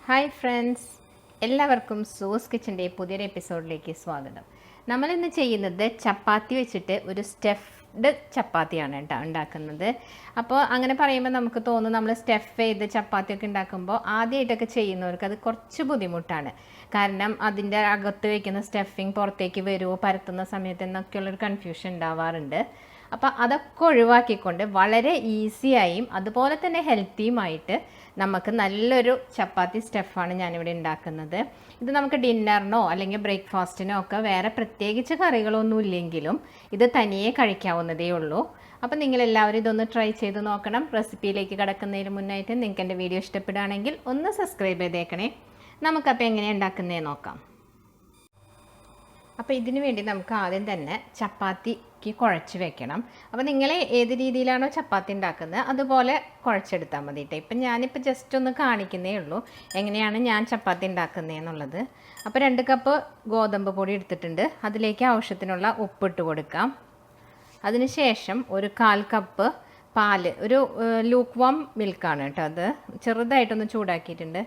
Hi friends, എല്ലാവർക്കും സൂസ് കിച്ചൻ്റെ പുതിയൊരു എപ്പിസോഡിലേക്ക് സ്വാഗതം. നമ്മളിന്ന് ചെയ്യുന്നത് ചപ്പാത്തി വെച്ചിട്ട് ഒരു സ്റ്റഫ്ഡ് ചപ്പാത്തിയാണ് കേട്ടോ ഉണ്ടാക്കുന്നത്. അപ്പോൾ അങ്ങനെ പറയുമ്പോൾ നമുക്ക് തോന്നും നമ്മൾ സ്റ്റഫ് ചെയ്ത് ചപ്പാത്തിയൊക്കെ ഉണ്ടാക്കുമ്പോൾ ആദ്യമായിട്ടൊക്കെ ചെയ്യുന്നവർക്ക് അത് കുറച്ച് ബുദ്ധിമുട്ടാണ്. കാരണം അതിൻ്റെ അകത്ത് വയ്ക്കുന്ന സ്റ്റഫിങ് പുറത്തേക്ക് വരുമോ പരത്തുന്ന സമയത്ത് എന്നൊക്കെയുള്ളൊരു കൺഫ്യൂഷൻ ഉണ്ടാവാറുണ്ട്. അപ്പോൾ അതൊക്കെ ഒഴിവാക്കിക്കൊണ്ട് വളരെ ഈസിയായും അതുപോലെ തന്നെ ഹെൽത്തിയുമായിട്ട് നമുക്ക് നല്ലൊരു ചപ്പാത്തി സ്റ്റഫാണ് ഞാനിവിടെ ഉണ്ടാക്കുന്നത്. ഇത് നമുക്ക് ഡിന്നറിനോ അല്ലെങ്കിൽ ബ്രേക്ക്ഫാസ്റ്റിനോ ഒക്കെ വേറെ പ്രത്യേകിച്ച് കറികളൊന്നും ഇല്ലെങ്കിലും ഇത് തനിയെ കഴിക്കാവുന്നതേ ഉള്ളൂ. അപ്പോൾ നിങ്ങളെല്ലാവരും ഇതൊന്ന് ട്രൈ ചെയ്ത് നോക്കണം. റെസിപ്പിയിലേക്ക് കിടക്കുന്നതിന് മുന്നായിട്ട് നിങ്ങൾക്ക് എൻ്റെ വീഡിയോ ഇഷ്ടപ്പെടുകയാണെങ്കിൽ ഒന്ന് സബ്സ്ക്രൈബ് ചെയ്തേക്കണേ. നമുക്കപ്പോൾ എങ്ങനെയാണ് ഉണ്ടാക്കുന്നതെന്ന് നോക്കാം. അപ്പോൾ ഇതിനു വേണ്ടി നമുക്ക് ആദ്യം തന്നെ ചപ്പാത്തിക്ക് കുഴച്ച് വെക്കണം. അപ്പോൾ നിങ്ങൾ ഏത് രീതിയിലാണോ ചപ്പാത്തി ഉണ്ടാക്കുന്നത് അതുപോലെ കുഴച്ചെടുത്താൽ മതി കേട്ടോ. ഇപ്പം ഞാനിപ്പോൾ ജസ്റ്റ് ഒന്ന് കാണിക്കുന്നേ ഉള്ളൂ എങ്ങനെയാണ് ഞാൻ ചപ്പാത്തി ഉണ്ടാക്കുന്നതെന്നുള്ളത്. അപ്പോൾ 2 കപ്പ് ഗോതമ്പ് പൊടി എടുത്തിട്ടുണ്ട്. അതിലേക്ക് ആവശ്യത്തിനുള്ള ഉപ്പിട്ട് കൊടുക്കാം. അതിനുശേഷം ഒരു 1/4 കപ്പ് പാല്, ഒരു ലൂക്ക് വാം മിൽക്കാണ് കേട്ടോ. അത് ചെറുതായിട്ടൊന്ന് ചൂടാക്കിയിട്ടുണ്ട്.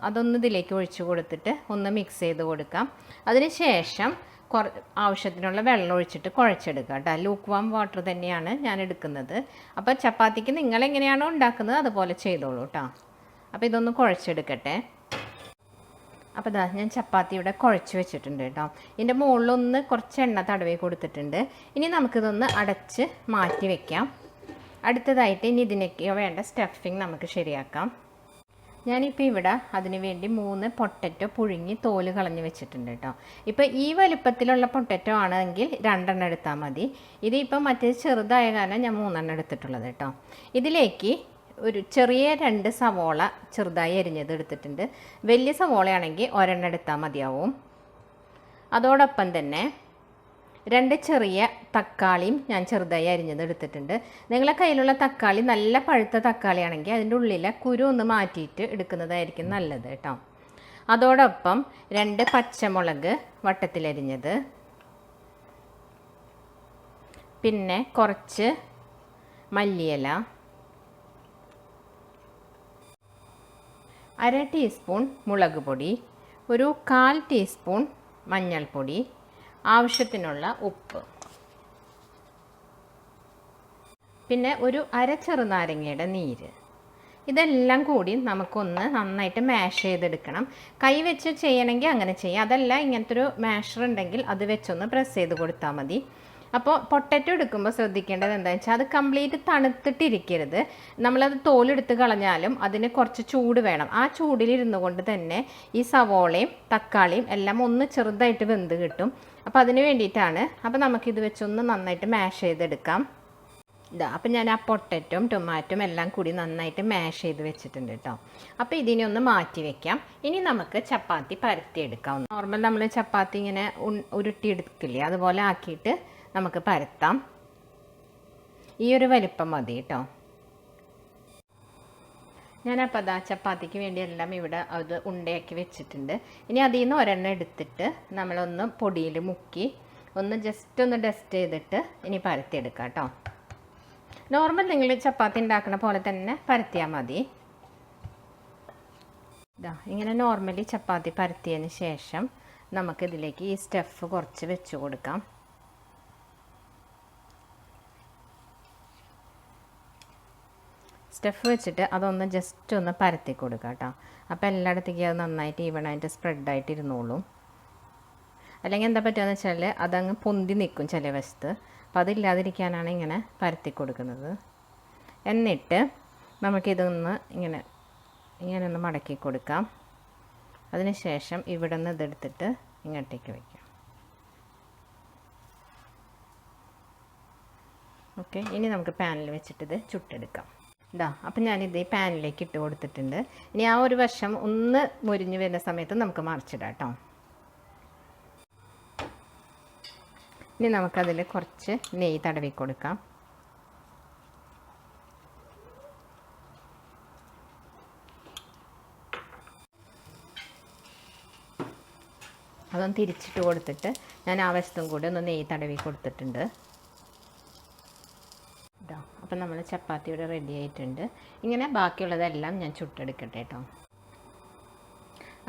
അതൊന്ന് ഇതിലേക്ക് ഒഴിച്ച് കൊടുത്തിട്ട് ഒന്ന് മിക്സ് ചെയ്ത് കൊടുക്കാം. അതിനുശേഷം ആവശ്യത്തിനുള്ള വെള്ളം ഒഴിച്ചിട്ട് കുഴച്ചെടുക്കുക കേട്ടോ. ലൂക്ക് വാം വാട്ടർ തന്നെയാണ് ഞാൻ എടുക്കുന്നത്. അപ്പോൾ ചപ്പാത്തിക്ക് നിങ്ങളെങ്ങനെയാണോ ഉണ്ടാക്കുന്നത് അതുപോലെ ചെയ്തോളൂ കേട്ടോ. അപ്പോൾ ഇതൊന്ന് കുഴച്ചെടുക്കട്ടെ. അപ്പോൾ ഇതാ ഞാൻ ചപ്പാത്തി ഇവിടെ കുഴച്ച് വെച്ചിട്ടുണ്ട് കേട്ടോ. ഇതിൻ്റെ മുകളിലൊന്ന് കുറച്ച് എണ്ണ തടവി കൊടുത്തിട്ടുണ്ട്. ഇനി നമുക്കിതൊന്ന് അടച്ച് മാറ്റി വയ്ക്കാം. അടുത്തതായിട്ട് ഇനി ഇതിനൊക്കെ വേണ്ട സ്റ്റഫിങ് നമുക്ക് ശരിയാക്കാം. ഞാനിപ്പോൾ ഇവിടെ അതിന് വേണ്ടി 3 പൊട്ടറ്റോ പുഴുങ്ങി തോല് കളഞ്ഞ് വെച്ചിട്ടുണ്ട് കേട്ടോ. ഇപ്പോൾ ഈ വലുപ്പത്തിലുള്ള പൊട്ടറ്റോ ആണെങ്കിൽ 2 എണ്ണം എടുത്താൽ മതി. ഇതിപ്പോൾ മറ്റേ ചെറുതായ കാരണം ഞാൻ 3 എണ്ണം എടുത്തിട്ടുള്ളത് കേട്ടോ. ഇതിലേക്ക് ഒരു ചെറിയ 2 സവോള ചെറുതായി അരിഞ്ഞത് എടുത്തിട്ടുണ്ട്. വലിയ സവോളയാണെങ്കിൽ 1 എണ്ണം എടുത്താൽ മതിയാവും. അതോടൊപ്പം തന്നെ 2 ചെറിയ തക്കാളിയും ഞാൻ ചെറുതായി അരിഞ്ഞത് എടുത്തിട്ടുണ്ട്. നിങ്ങളുടെ കയ്യിലുള്ള തക്കാളി നല്ല പഴുത്ത തക്കാളിയാണെങ്കിൽ അതിൻ്റെ ഉള്ളിലെ കുരു ഒന്ന് മാറ്റിയിട്ട് എടുക്കുന്നതായിരിക്കും നല്ലത് കേട്ടോ. അതോടൊപ്പം 2 പച്ചമുളക് വട്ടത്തിലരിഞ്ഞത്, പിന്നെ കുറച്ച് മല്ലിയില, 1/2 ടീസ്പൂൺ മുളക് പൊടി, ഒരു 1/4 ടീസ്പൂൺ മഞ്ഞൾപ്പൊടി, ആവശ്യത്തിനുള്ള ഉപ്പ്, പിന്നെ ഒരു 1/2 ചെറുനാരങ്ങയുടെ നീര്. ഇതെല്ലാം കൂടി നമുക്കൊന്ന് നന്നായിട്ട് മാഷ് ചെയ്തെടുക്കണം. കൈ വെച്ച് ചെയ്യണമെങ്കിൽ അങ്ങനെ ചെയ്യാം. അതല്ല ഇങ്ങനത്തെ ഒരു മാഷർ ഉണ്ടെങ്കിൽ അത് വെച്ചൊന്ന് പ്രസ് ചെയ്ത് കൊടുത്താൽ മതി. അപ്പോൾ പൊട്ടറ്റോ എടുക്കുമ്പോൾ ശ്രദ്ധിക്കേണ്ടത് എന്താണെന്ന് വെച്ചാൽ അത് കംപ്ലീറ്റ് തണുത്തിട്ടിരിക്കരുത്. നമ്മളത് തോലെടുത്ത് കളഞ്ഞാലും അതിന് കുറച്ച് ചൂട് വേണം. ആ ചൂടിലിരുന്നു കൊണ്ട് തന്നെ ഈ സവോളയും തക്കാളിയും എല്ലാം ഒന്ന് ചെറുതായിട്ട് വെന്ത് കിട്ടും. അപ്പോൾ അതിന് വേണ്ടിയിട്ടാണ്. അപ്പോൾ നമുക്കിത് വെച്ചൊന്ന് നന്നായിട്ട് മാഷ് ചെയ്തെടുക്കാം. അപ്പോൾ ഞാൻ ആ പൊട്ടറ്റോയും ടൊമാറ്റോയും എല്ലാം കൂടി നന്നായിട്ട് മാഷ് ചെയ്ത് വെച്ചിട്ടുണ്ട് കേട്ടോ. അപ്പോൾ ഇതിനെ ഒന്ന് മാറ്റി വെക്കാം. ഇനി നമുക്ക് ചപ്പാത്തി പരത്തിയെടുക്കാം. നോർമൽ നമ്മൾ ചപ്പാത്തി ഇങ്ങനെ ഉരുട്ടിയെടുക്കില്ലേ, അതുപോലെ ആക്കിയിട്ട് നമുക്ക് പരത്താം. ഈ ഒരു വലിപ്പം മതി കേട്ടോ. ഞാനപ്പോൾ അതാ ചപ്പാത്തിക്ക് വേണ്ടി എല്ലാം ഇവിടെ അത് ഉണ്ടയാക്കി വെച്ചിട്ടുണ്ട്. ഇനി അതിൽ നിന്ന് 1 എണ്ണം എടുത്തിട്ട് നമ്മളൊന്ന് പൊടിയിൽ മുക്കി ഒന്ന് ജസ്റ്റ് ഒന്ന് ഡസ്റ്റ് ചെയ്തിട്ട് ഇനി പരത്തിയെടുക്കാം കേട്ടോ. നോർമൽ നിങ്ങൾ ചപ്പാത്തി ഉണ്ടാക്കുന്ന പോലെ തന്നെ പരത്തിയാൽ മതി. ഇങ്ങനെ നോർമലി ചപ്പാത്തി പരത്തിയതിന് ശേഷം നമുക്കിതിലേക്ക് ഈ സ്റ്റഫ് കുറച്ച് വെച്ച് കൊടുക്കാം. സ്റ്റഫ് വെച്ചിട്ട് അതൊന്ന് ജസ്റ്റ് ഒന്ന് പരത്തി കൊടുക്കുക കേട്ടോ. അപ്പോൾ എല്ലായിടത്തേക്കും അത് നന്നായിട്ട് ഈവണായിട്ട് സ്പ്രെഡായിട്ട് ഇരുന്നോളും. അല്ലെങ്കിൽ എന്താ പറ്റുകയെന്ന് വെച്ചാൽ അതങ്ങ് പൊന്തി നിൽക്കും ചില വശത്ത്. അപ്പോൾ അതില്ലാതിരിക്കാനാണ് ഇങ്ങനെ പരത്തി കൊടുക്കുന്നത്. എന്നിട്ട് നമുക്കിതൊന്ന് ഇങ്ങനെ ഒന്ന് മടക്കി കൊടുക്കാം. അതിന് ശേഷം ഇവിടെ നിന്ന് ഇതെടുത്തിട്ട് ഇങ്ങോട്ടേക്ക് വയ്ക്കാം. ഓക്കെ, ഇനി നമുക്ക് പാനിൽ വെച്ചിട്ട് ഇത് ചുട്ടെടുക്കാം. അപ്പം ഞാനിത് ഈ പാനിലേക്ക് ഇട്ട് കൊടുത്തിട്ടുണ്ട്. ഇനി ആ ഒരു വശം ഒന്ന് മുരിഞ്ഞ് വരുന്ന സമയത്ത് നമുക്ക് മറിച്ചിടാം കേട്ടോ. ഇനി നമുക്കതിൽ കുറച്ച് നെയ്യ് തടവി കൊടുക്കാം. അതൊന്ന് തിരിച്ചിട്ട് കൊടുത്തിട്ട് ഞാൻ ആ വശത്തും കൂടി ഒന്ന് നെയ്യ് തടവി കൊടുത്തിട്ടുണ്ട്. അപ്പം നമ്മൾ ചപ്പാത്തി ഇവിടെ റെഡി ആയിട്ടുണ്ട്. ഇങ്ങനെ ബാക്കിയുള്ളതെല്ലാം ഞാൻ ചുട്ടെടുക്കട്ടെ കേട്ടോ.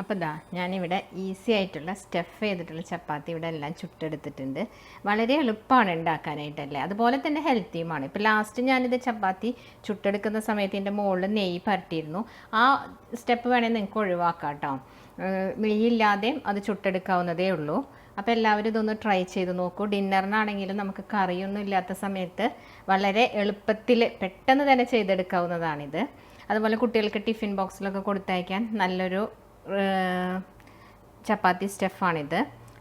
അപ്പോൾ ദാ ഞാനിവിടെ ഈസി ആയിട്ടുള്ള സ്റ്റഫ് ചെയ്തിട്ടുള്ള ചപ്പാത്തി ഇവിടെ എല്ലാം ചുട്ടെടുത്തിട്ടുണ്ട്. വളരെ എളുപ്പമാണ് ഉണ്ടാക്കാനായിട്ടല്ലേ, അതുപോലെ തന്നെ ഹെൽത്തിയുമാണ്. ഇപ്പോൾ ലാസ്റ്റ് ഞാനിത് ചപ്പാത്തി ചുട്ടെടുക്കുന്ന സമയത്ത് ഇതിൻ്റെ മുകളിൽ നെയ്യ് പരട്ടിയിരുന്നു. ആ സ്റ്റെപ്പ് വേണമെങ്കിൽ നിങ്ങൾക്ക് ഒഴിവാക്കാം കേട്ടോ. നെയ്യില്ലാതെയും അത് ചുട്ടെടുക്കാവുന്നതേ ഉള്ളൂ. അപ്പോൾ എല്ലാവരും ഇതൊന്ന് ട്രൈ ചെയ്ത് നോക്കൂ. ഡിന്നറിനാണെങ്കിലും നമുക്ക് കറിയൊന്നും ഇല്ലാത്ത സമയത്ത് വളരെ എളുപ്പത്തിൽ പെട്ടെന്ന് തന്നെ ചെയ്തെടുക്കാവുന്നതാണിത്. അതുപോലെ കുട്ടികൾക്ക് ടിഫിൻ ബോക്സിലൊക്കെ കൊടുത്തയക്കാൻ നല്ലൊരു ചപ്പാത്തി സ്റ്റഫാണിത്.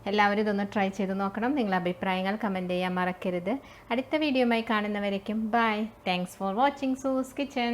എല്ലാവരും ഇതൊന്ന് ട്രൈ ചെയ്ത് നോക്കണം. നിങ്ങളുടെ അഭിപ്രായങ്ങൾ കമൻറ്റ് ചെയ്യാൻ മറക്കരുത്. അടുത്ത വീഡിയോയുമായി കാണുന്നവരേക്കും bye. Thanks for watching Sue's kitchen.